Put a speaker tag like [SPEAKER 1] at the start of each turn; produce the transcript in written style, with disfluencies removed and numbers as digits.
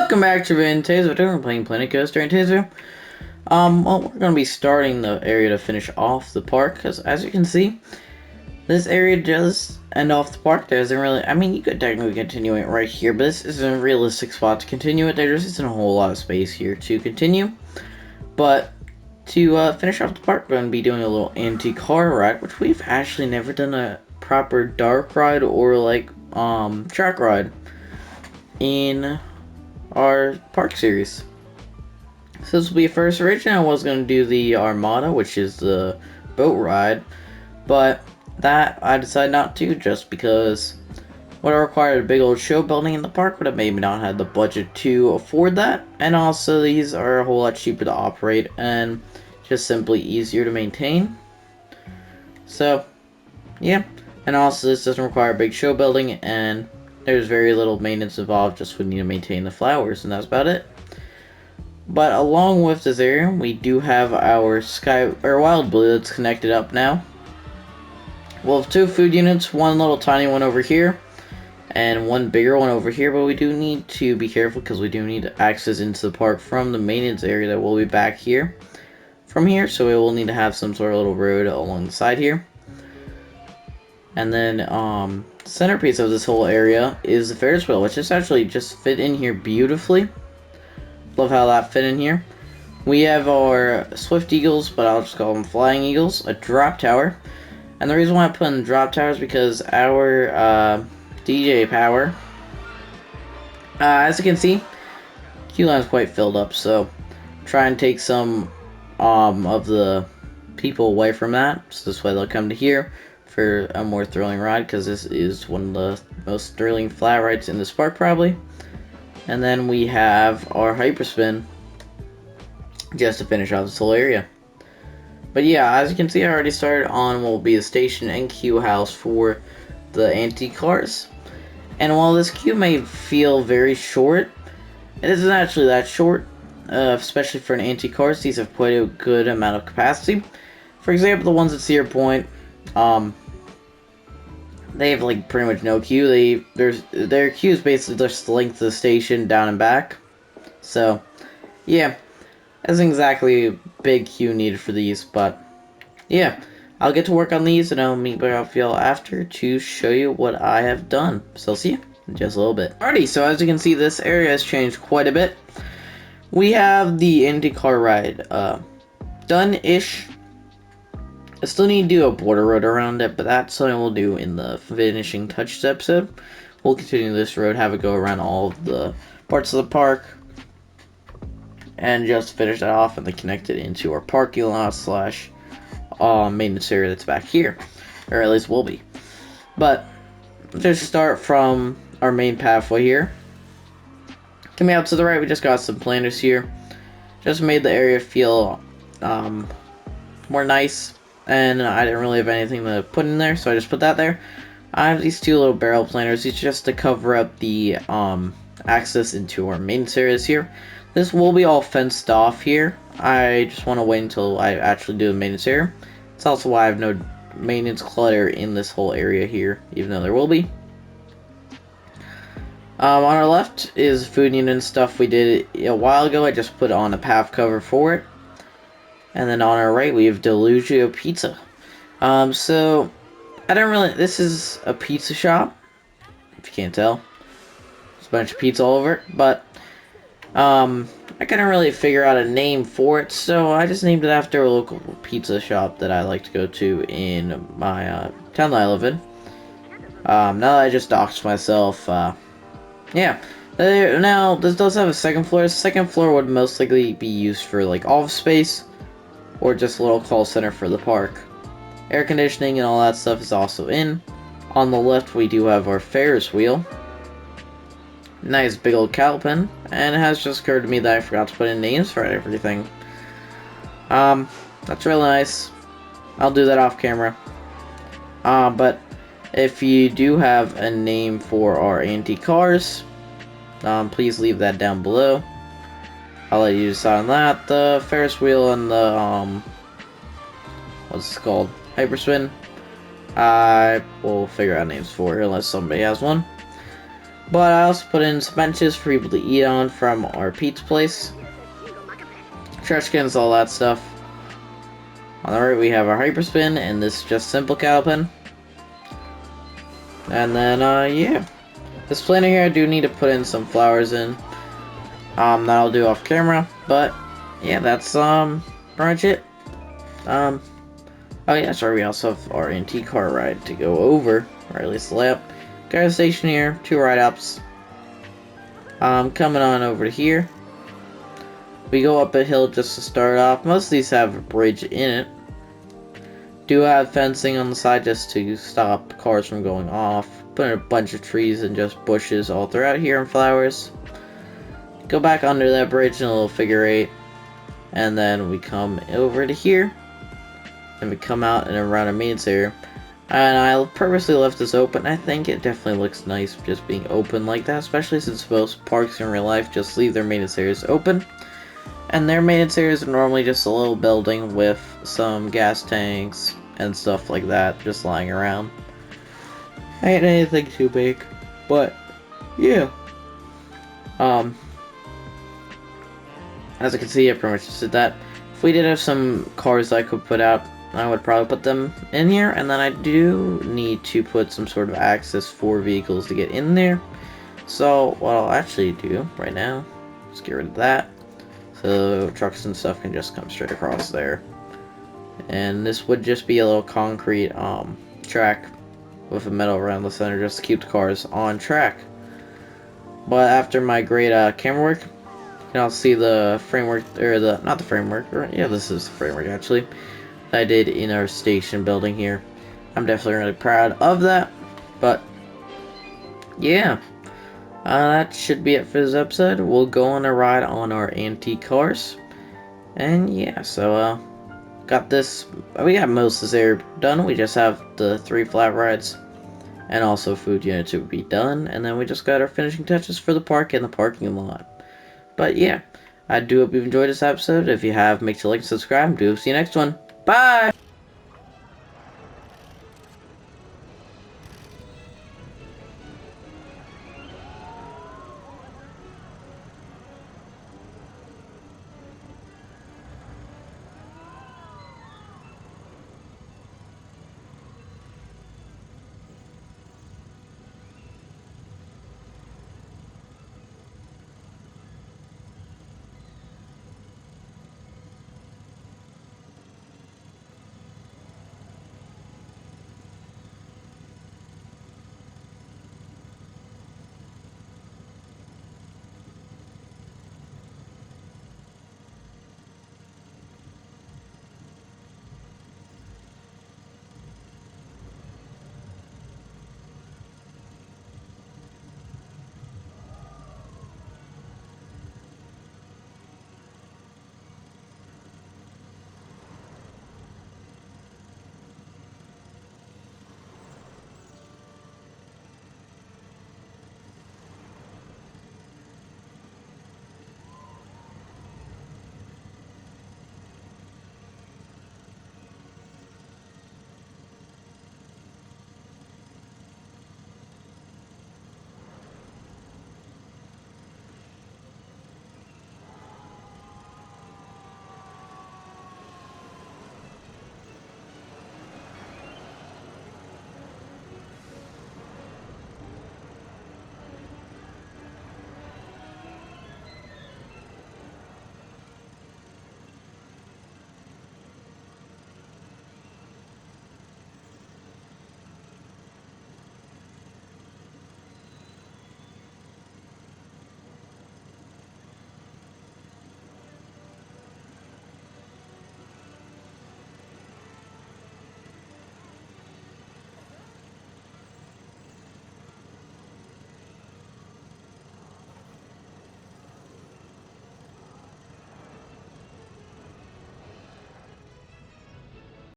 [SPEAKER 1] Welcome back to Taser. We're playing Planet Coaster and Taser. Well, we're gonna be starting the area to finish off the park, because as you can see, this area does end off the park. There isn't really, I mean, you could technically continue it right here, but this isn't a realistic spot to continue it. There just isn't a whole lot of space here to continue. But to finish off the park, we're gonna be doing a little anti-car ride, which we've actually never done a proper dark ride or like track ride in our park series. So this will be a first. Originally I was going to do the Armada, which is the boat ride, but that I decided not to, just because would have required a big old show building in the park, would have maybe not had the budget to afford that, and also these are a whole lot cheaper to operate and just simply easier to maintain. So yeah, and also this doesn't require a big show building, and there's very little maintenance involved, just we need to maintain the flowers, and that's about it. But along with this area, we do have our Wild Blue that's connected up now. We'll have two food units, one little tiny one over here, and one bigger one over here, but we do need to be careful because we do need access into the park from the maintenance area that will be back here from here, so we will need to have some sort of little road along the side here. And then, centerpiece of this whole area is the Ferris wheel, which just actually just fit in here beautifully. Love how that fit in here. We have our Swift Eagles, but I'll just call them Flying Eagles, a drop tower. And the reason why I put in the drop tower is because our DJ power, as you can see, queue line is quite filled up, so try and take some of the people away from that, so this way they'll come to here for a more thrilling ride, because this is one of the most thrilling flat rides in this park probably. And then we have our Hyperspin just to finish off this whole area. But yeah, as you can see, I already started on what will be the station and queue house for the antique cars. And while this queue may feel very short, it isn't actually that short, especially for an antique cars. These have quite a good amount of capacity. For example, the ones at Cedar Point, they have like pretty much no queue. Their queue is basically just the length of the station down and back. So yeah, isn't exactly a big queue needed for these, but yeah, I'll get to work on these and I'll meet back up with y'all after to show you what I have done. So I'll see you in just a little bit. Alrighty, so as you can see, this area has changed quite a bit. We have the IndyCar ride done-ish. I still need to do a border road around it, but that's something we'll do in the finishing touches episode. We'll continue this road, have it go around all of the parts of the park, and just finish that off and then connect it into our parking lot slash maintenance area that's back here, or at least will be. But just start from our main pathway here. Coming out to the right, we just got some planters here. Just made the area feel more nice. And I didn't really have anything to put in there, so I just put that there. I have these two little barrel planters. These just to cover up the access into our maintenance areas here. This will be all fenced off here. I just want to wait until I actually do the maintenance area. It's also why I have no maintenance clutter in this whole area here, even though there will be. On our left is food unit and stuff we did a while ago. I just put on a path cover for it. And then on our right, we have Delugio Pizza. So, I don't really... This is a pizza shop, if you can't tell. There's a bunch of pizza all over it, but I couldn't really figure out a name for it, so I just named it after a local pizza shop that I like to go to in my town that I live in. Now that I just doxed myself, yeah. Now, this does have a second floor. The second floor would most likely be used for, like, office space, or just a little call center for the park. Air conditioning and all that stuff is also in. On the left, we do have our Ferris wheel. Nice big old cowl pen. And it has just occurred to me that I forgot to put in names for everything. That's really nice. I'll do that off camera. But if you do have a name for our antique cars, please leave that down below. I'll let you decide on that. The Ferris wheel and the, what's it called? Hyperspin. I will figure out names for it unless somebody has one. But I also put in some benches for people to eat on from our pizza place. Trash cans, all that stuff. On the right we have our hyperspin, and this is just simple cow pen. And then, yeah. This planter here I do need to put in some flowers in. That I'll do off camera. But, yeah, that's, pretty much it. Oh yeah, sorry, we also have our antique car ride to go over. Or at least the lap. Gas station here, 2 ride-ups. Coming on over to here. We go up a hill just to start off. Most of these have a bridge in it. Do have fencing on the side just to stop cars from going off. Put in a bunch of trees and just bushes all throughout here and flowers. Go back under that bridge in a little figure 8. And then we come over to here. And we come out and around a main area. And I purposely left this open. I think it definitely looks nice just being open like that, especially since most parks in real life just leave their maintenance areas open. And their maintenance areas are normally just a little building with some gas tanks and stuff like that just lying around. Ain't anything too big, but yeah. As you can see, I pretty much just did that. If we did have some cars I could put out, I would probably put them in here, and then I do need to put some sort of access for vehicles to get in there. So what I'll actually do right now is get rid of that, so trucks and stuff can just come straight across there. And this would just be a little concrete track with a metal around the center just to keep the cars on track. But after my great camera work, you can all see the framework, or not the framework, or yeah, this is the framework actually, that I did in our station building here. I'm definitely really proud of that. But yeah, that should be it for this episode. We'll go on a ride on our antique cars, and yeah, so got this. We got most of this area done. We just have the 3 flat rides, and also food units to be done, and then we just got our finishing touches for the park and the parking lot. But yeah, I do hope you've enjoyed this episode. If you have, make sure to like and subscribe. Do see you next one. Bye!